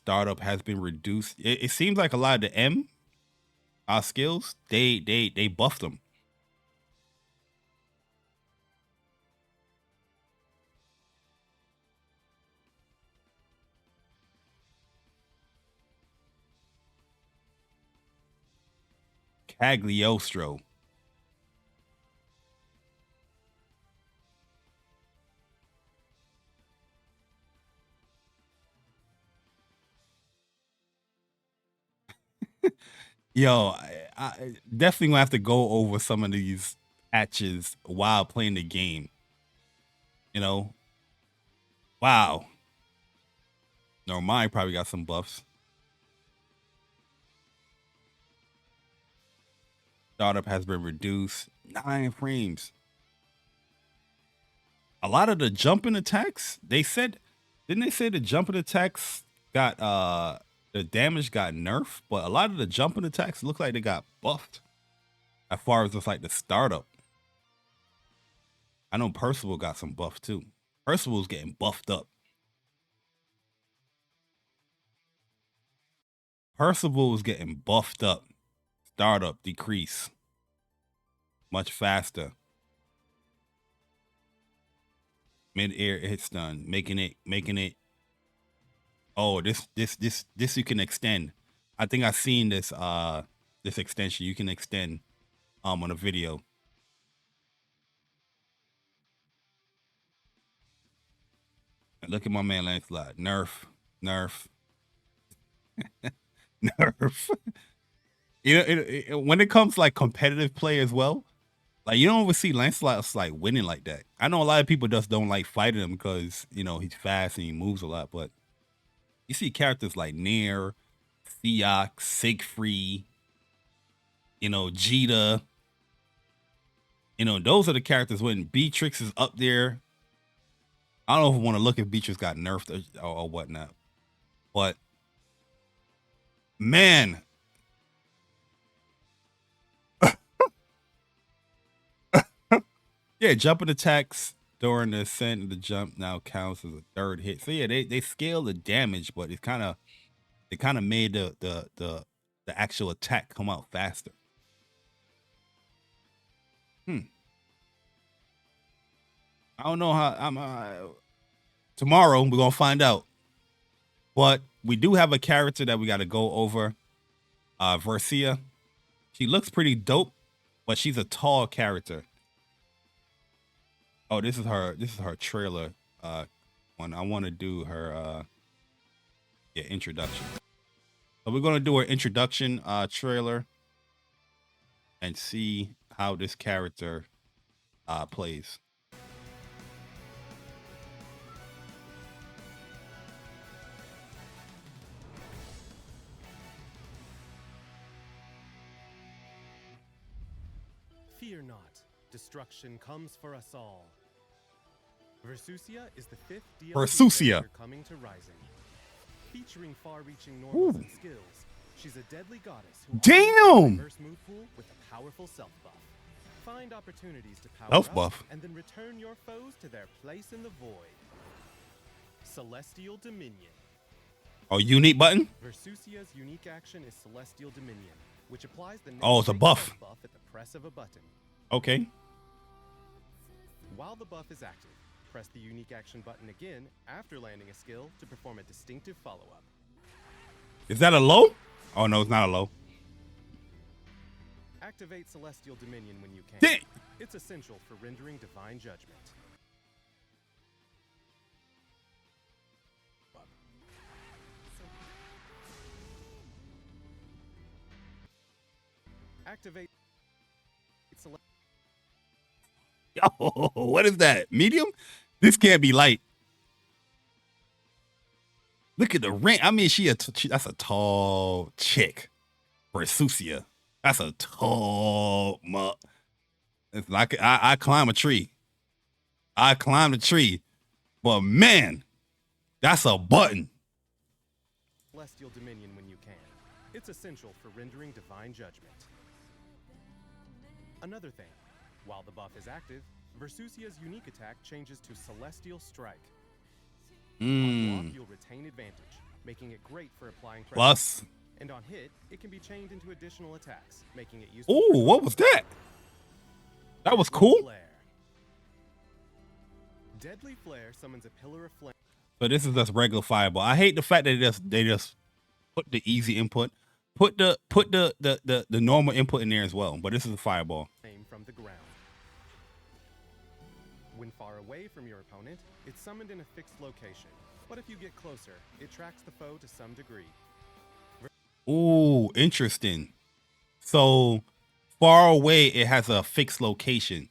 Startup has been reduced. It seems like a lot of the M skills they buffed them. Cagliostro. Yo, I definitely gonna have to go over some of these patches while playing the game. You know, wow. No, mine probably got some buffs. Startup has been reduced 9 frames. A lot of the jumping attacks, they said, didn't they say the jumping attacks got the damage got nerfed, but a lot of the jumping attacks look like they got buffed as far as just like the startup. I know Percival got some buff too. Percival's getting buffed up. Percival's getting buffed up. Startup decrease much faster. Mid-air hit stun, making it. Oh, this you can extend. I think I've seen this this extension. You can extend on a video. Look at my man Lancelot. Nerf. Nerf. You know, when it comes to like competitive play as well, like you don't ever see Lancelot's like winning like that. I know a lot of people just don't like fighting him because you know he's fast and he moves a lot, but you see characters like Nair, Theok, Siegfried, you know, Jita. You know, those are the characters when Beatrix is up there. I don't know if I want to look if Beatrix got nerfed or whatnot, but man, yeah, jumping attacks during the ascent of the jump now counts as a third hit. So yeah, they scale the damage, but it kind of made the actual attack come out faster. I don't know how I'm. Tomorrow we're gonna find out, but we do have a character that we got to go over. Versusia. She looks pretty dope, but she's a tall character. Oh, this is her. This is her trailer. One I want to do her. Yeah, introduction. So we're gonna do her introduction trailer and see how this character plays. Fear not, destruction comes for us all. Versusia is the 5th DLC Versusia coming to Rising. Featuring far-reaching normals and skills, she's a deadly goddess who damn diverse move pool with a powerful self-buff. Find opportunities to power self-buff up and then return your foes to their place in the void. Celestial Dominion. Oh, unique button? Versusia's unique action is Celestial Dominion, which applies the it's a buff at the press of a button. Okay. While the buff is active, press the unique action button again after landing a skill to perform a distinctive follow-up. Is that a low? Oh no, it's not a low. Activate Celestial Dominion when you can. Dang. It's essential for rendering divine judgment. Activate Yo, what is that? Medium? This can't be light. Look at the rank. I mean, that's a tall chick. Versusia. That's a tall It's like I climb a tree. I climb a tree. But man, that's a button. That's a tall chick. Versusia. That's a tall. It's like I climb a tree. I climb a tree. But man, that's a button. That's a tall. I climb a tree. I climb a tree. But man, that's a button. That's a tall. Man, that's a tall. Celestial Dominion when you can. It's essential for rendering divine judgment. Another thing, while the buff is active, Versusia's unique attack changes to Celestial Strike. On block, you'll retain advantage, making it great for applying pressure. Plus. And on hit, it can be chained into additional attacks, making it useful. Ooh, what was that? That was cool. Flare. Deadly Flare summons a pillar of flame. But this is just regular fireball. I hate the fact that they just put the easy input, put the normal input in there as well. But this is a fireball. From the ground. When far away from your opponent, it's summoned in a fixed location. But if you get closer, it tracks the foe to some degree. Ooh, interesting. So far away, it has a fixed location.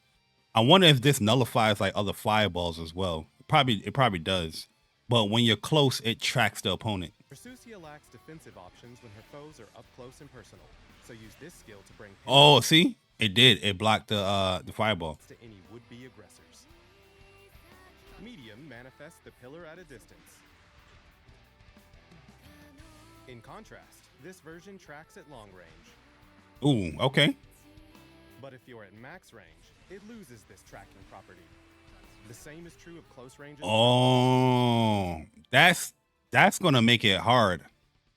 I wonder if this nullifies like other fireballs as well. It probably does. But when you're close, it tracks the opponent. Versusia lacks defensive options when her foes are up close and personal. So use this skill to bring. Oh, see, it did. It blocked the fireball. To any would-be aggressors. Medium manifests the pillar at a distance. In contrast, this version tracks at long range. Ooh, okay. But if you're at max range, it loses this tracking property. The same is true of close range. Oh, that's gonna make it hard.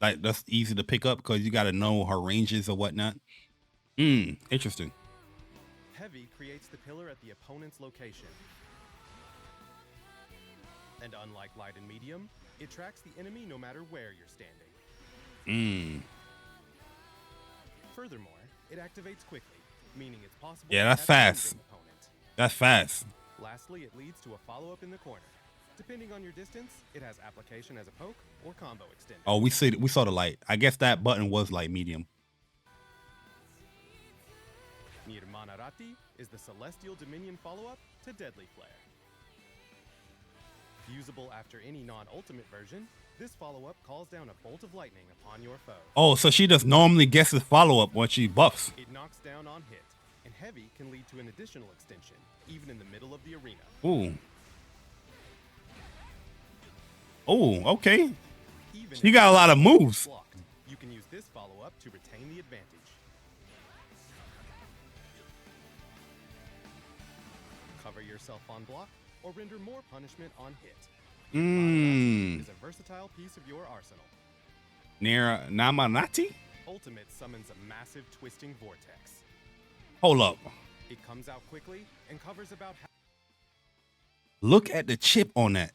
Like that's easy to pick up because you got to know her ranges or whatnot. Interesting. Heavy creates the pillar at the opponent's location. And unlike light and medium, it tracks the enemy no matter where you're standing. Furthermore, it activates quickly, meaning it's possible. Yeah, that's fast. That's fast. Lastly, it leads to a follow-up in the corner. Depending on your distance, it has application as a poke or combo extender. Oh, we saw the light. I guess that button was light medium. Nirmanarati is the Celestial Dominion follow-up to Deadly Flare. Usable after any non-ultimate version, this follow-up calls down a bolt of lightning upon your foe. Oh, so she just normally guesses follow-up when she buffs. It knocks down on hit, and heavy can lead to an additional extension, even in the middle of the arena. Ooh. Oh, okay. She got a lot of moves. Blocked, you can use this follow-up to retain the advantage. Cover yourself on block, or render more punishment on hit. Is a versatile piece of your arsenal. Near Namanati? Ultimate summons a massive twisting vortex. Hold up. It comes out quickly and covers about half. Look at the chip on that.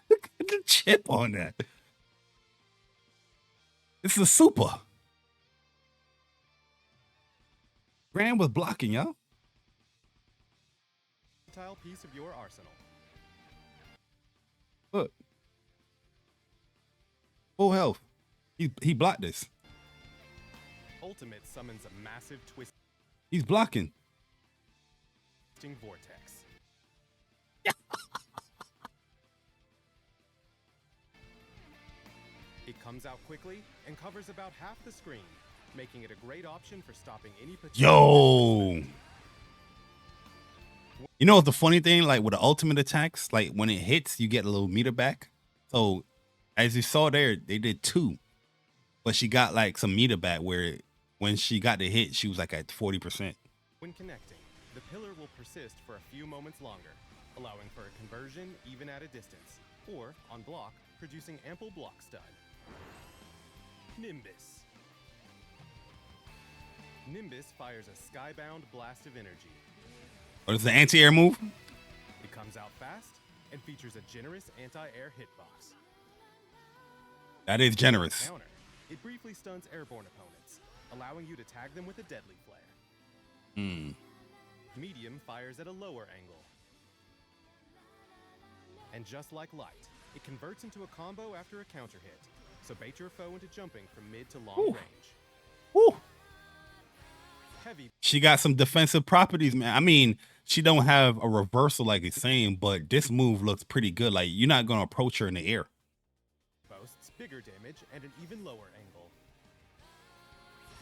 Look at the chip on that. This is a super. Gran was blocking, y'all. Versatile piece of your arsenal. Look. Full health. He blocked this. Ultimate summons a massive twisting He's blocking. vortex. It comes out quickly and covers about half the screen, making it a great option for stopping any potential. Yo. You know what's the funny thing? Like with the ultimate attacks, like when it hits, you get a little meter back. So as you saw there, they did 2. But she got like some meter back where when she got the hit, she was like at 40%. When connecting, the pillar will persist for a few moments longer, allowing for a conversion even at a distance, or on block, producing ample block stun. Nimbus. Nimbus fires a skybound blast of energy. What is the anti-air move? It comes out fast and features a generous anti-air hitbox. That is generous. Counter. It briefly stuns airborne opponents, allowing you to tag them with a deadly flare. Medium fires at a lower angle. And just like light, it converts into a combo after a counter hit, so bait your foe into jumping from mid to long range. Woo. Heavy. She got some defensive properties, man. I mean, she don't have a reversal like it's saying, but this move looks pretty good. Like you're not gonna approach her in the air. Boasts bigger damage and an even lower angle.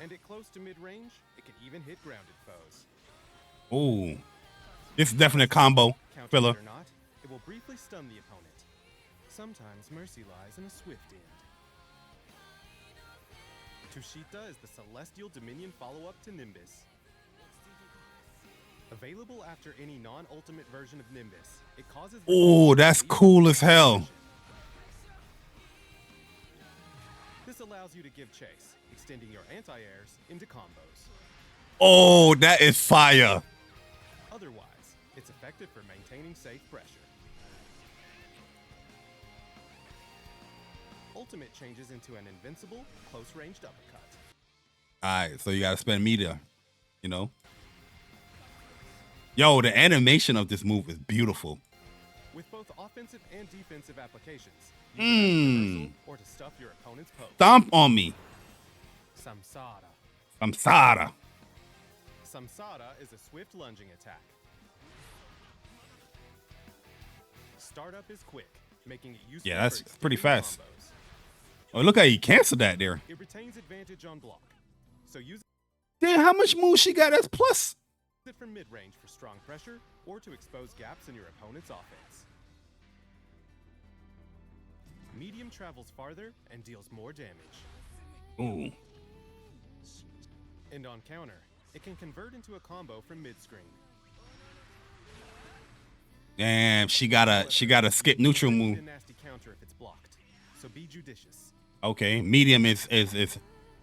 And at close to mid-range, it can even hit grounded foes. Ooh. This is definitely a combo Counter filler. or not, it will briefly stun the opponent. Sometimes mercy lies in a swift end. Tushita is the Celestial Dominion follow-up to Nimbus. Available after any non-ultimate version of Nimbus, it causes... Oh, that's cool as hell. This allows you to give chase, extending your anti-airs into combos. Oh, that is fire. Otherwise, it's effective for maintaining safe pressure. Ultimate changes into an invincible, close-ranged uppercut. Alright, so you gotta spend meter, you know. Yo, the animation of this move is beautiful. With both offensive and defensive applications, use it as or to stuff your opponent's poke. Stomp on me. Samsara. Samsara. Samsara is a swift lunging attack. Startup is quick, making it useful. Yeah, that's for pretty extending fast. combos. Oh, look how you canceled that there. It retains advantage on block, so use Damn, how much moves she got as plus? it from mid-range for strong pressure or to expose gaps in your opponent's offense. Medium travels farther and deals more damage. Ooh. And on counter, it can convert into a combo from mid-screen. Damn, she got a skip neutral move. A nasty counter if it's blocked, so be judicious. Okay, medium is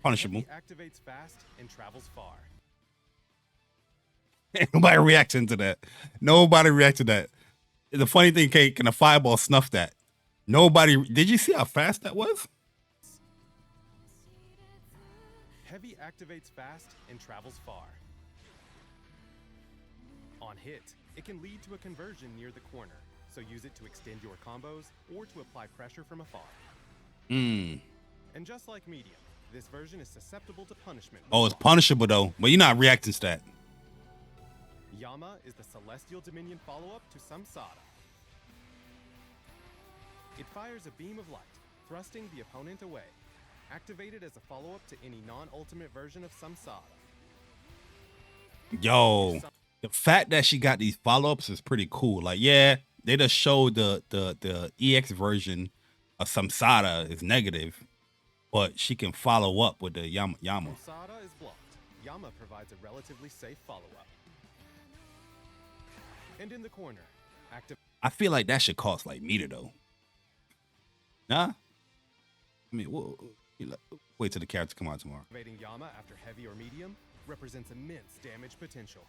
punishable. Heavy activates fast and travels far. Nobody reacting to that. Nobody reacted to that. The funny thing, Kate, can a fireball snuff that? Nobody. Did you see how fast that was? Heavy activates fast and travels far. On hit, it can lead to a conversion near the corner, so use it to extend your combos or to apply pressure from afar. And just like medium, this version is susceptible to punishment. Oh, it's punishable though, but you're not reacting to that. Yama is the Celestial Dominion follow-up to Samsara. It fires a beam of light, thrusting the opponent away, activated as a follow-up to any non-ultimate version of Samsara. Yo, the fact that she got these follow-ups is pretty cool. Like, yeah, they just showed the EX version of Samsara is negative, but she can follow up with the Yama. Samsara is blocked. Yama provides a relatively safe follow-up. And in the corner, I feel like that should cost like meter though. Nah? I mean, wait till the character come out tomorrow. Activating Yama after heavy or medium represents immense damage potential.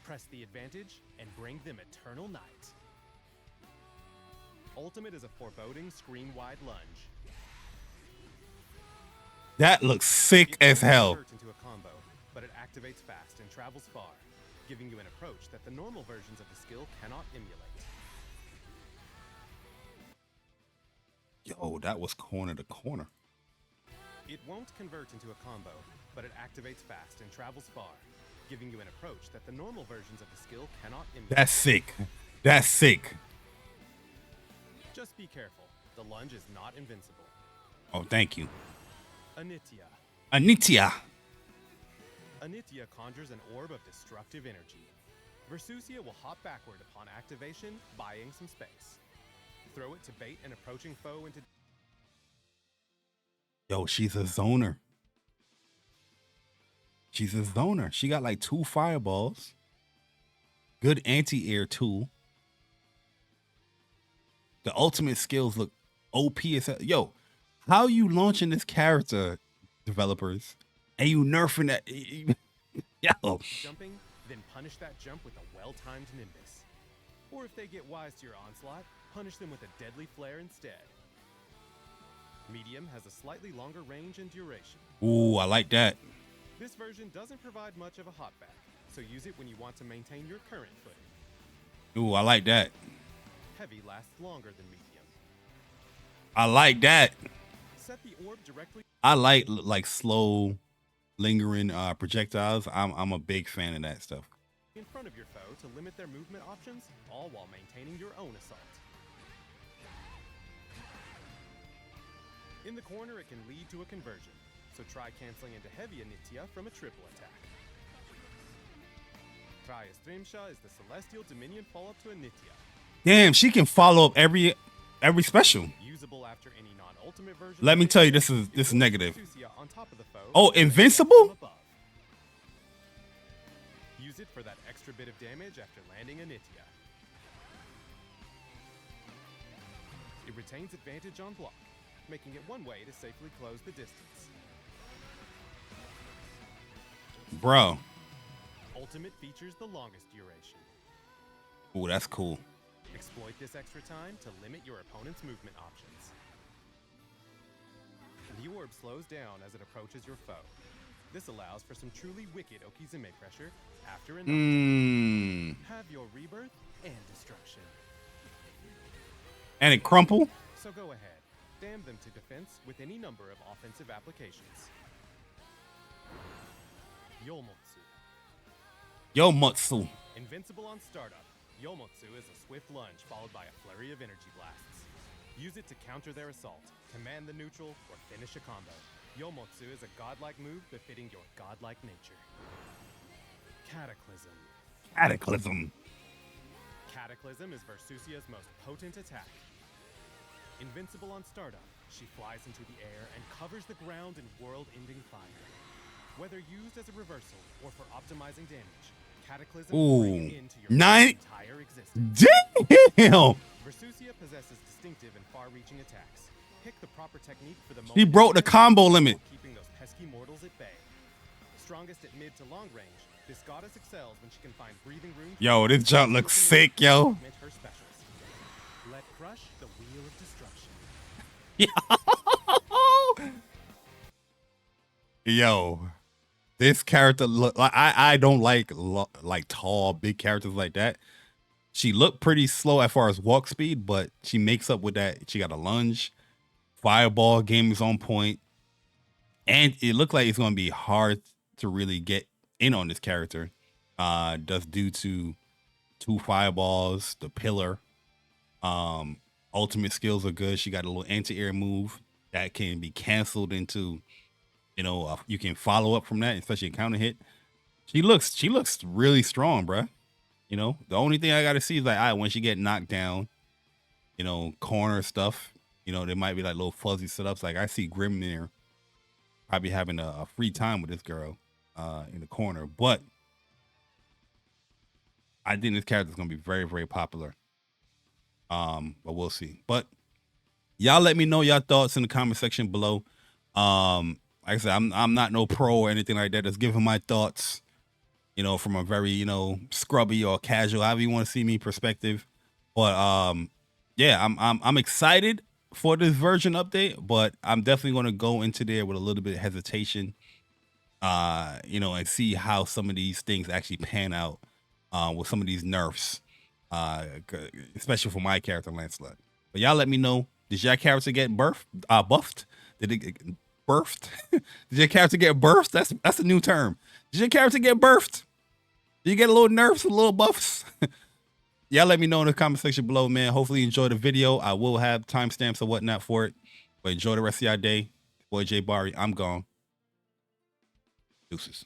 Press the advantage and bring them eternal night. Ultimate is a foreboding screen-wide lunge. That looks sick as hell. Into a combo, but it activates fast and travels far, giving you an approach that the normal versions of the skill cannot emulate. Yo, that was corner to corner. It won't convert into a combo, but it activates fast and travels far, giving you an approach that the normal versions of the skill cannot emulate. That's sick. That's sick. Just be careful. The lunge is not invincible. Oh, thank you. Anitya. Anitya. Anitya conjures an orb of destructive energy. Versusia will hop backward upon activation, buying some space. Throw it to bait an approaching foe into... Yo, she's a zoner. She's a zoner. She got like 2 fireballs. Good anti-air too. The ultimate skills look OP as hell. Yo, how you launching this character, developers, and you nerfing that? Yo. Jumping, then punish that jump with a well-timed Nimbus. Or if they get wise to your onslaught, punish them with a deadly flare instead. Medium has a slightly longer range and duration. Ooh, I like that. This version doesn't provide much of a hopback, so use it when you want to maintain your current footing. Ooh, I like that. Heavy lasts longer than medium. I like that. Set the orb directly. I like slow, lingering projectiles. I'm a big fan of that stuff. In front of your foe to limit their movement options, all while maintaining your own assault. In the corner, it can lead to a conversion, so try canceling into heavy Anitya from a triple attack. Traya Strimsha is the Celestial Dominion follow-up to Anitya. Damn, she can follow up every special. Usable after any non-ultimate version. Let me tell you, this is negative. Versusia on top of the foe, Oh, invincible? Use it for that extra bit of damage after landing a Nitya. It retains advantage on block, making it one way to safely close the distance. Bro. Ultimate features the longest duration. Ooh, that's cool. Exploit this extra time to limit your opponent's movement options. The orb slows down as it approaches your foe. This allows for some truly wicked Okizeme pressure after a knockdown. Have your rebirth and destruction. And it crumple? So go ahead, damn them to defense with any number of offensive applications. Yomotsu. Yomotsu. Invincible on startup, Yomotsu is a swift lunge followed by a flurry of energy blasts. Use it to counter their assault, command the neutral, or finish a combo. Yomotsu is a godlike move befitting your godlike nature. Cataclysm. Cataclysm. Cataclysm is Versusia's most potent attack. Invincible on startup, she flies into the air and covers the ground in world-ending fire. Whether used as a reversal or for optimizing damage, Cataclysm will bring an end to your entire existence. Damn! Versusia possesses distinctive and far-reaching attacks. Pick the proper technique for the moment. He broke the combo limit. Keeping those pesky mortals at bay. Strongest at mid to long range, this goddess excels when she can find breathing room. Yo, this jump looks sick, yo. Her specials. Let crush the wheel of destruction. Yo, this character look like I don't like tall big characters like that. She looked pretty slow as far as walk speed, but she makes up with that. She got a lunge, fireball game is on point, and it looked like it's going to be hard to really get in on this character. Just due to 2 fireballs, the pillar. Ultimate skills are good. She got a little anti-air move that can be canceled into, you can follow up from that, especially a counter hit. She looks really strong, bruh. The only thing I got to see is like, when she get knocked down, corner stuff, there might be like little fuzzy setups. Like I see Grimnir probably having a free time with this girl in the corner, but I think this character is going to be very, very popular. But we'll see. But y'all let me know your thoughts in the comment section below. Like I said, I'm not no pro or anything like that. Just giving my thoughts, from a very, scrubby or casual, however you want to see me perspective. But yeah, I'm excited for this version update, but I'm definitely going to go into there with a little bit of hesitation, and see how some of these things actually pan out with some of these nerfs, especially for my character Lancelot. But y'all let me know, did your character get buffed? Did it get birthed? Did your character get birthed? That's a new term. Did your character get birthed? Did you get a little nerfs, a little buffs? Y'all let me know in the comment section below, man. Hopefully you enjoyed the video. I will have timestamps or whatnot for it. But enjoy the rest of your day. Boy J Barry, I'm gone. Deuces.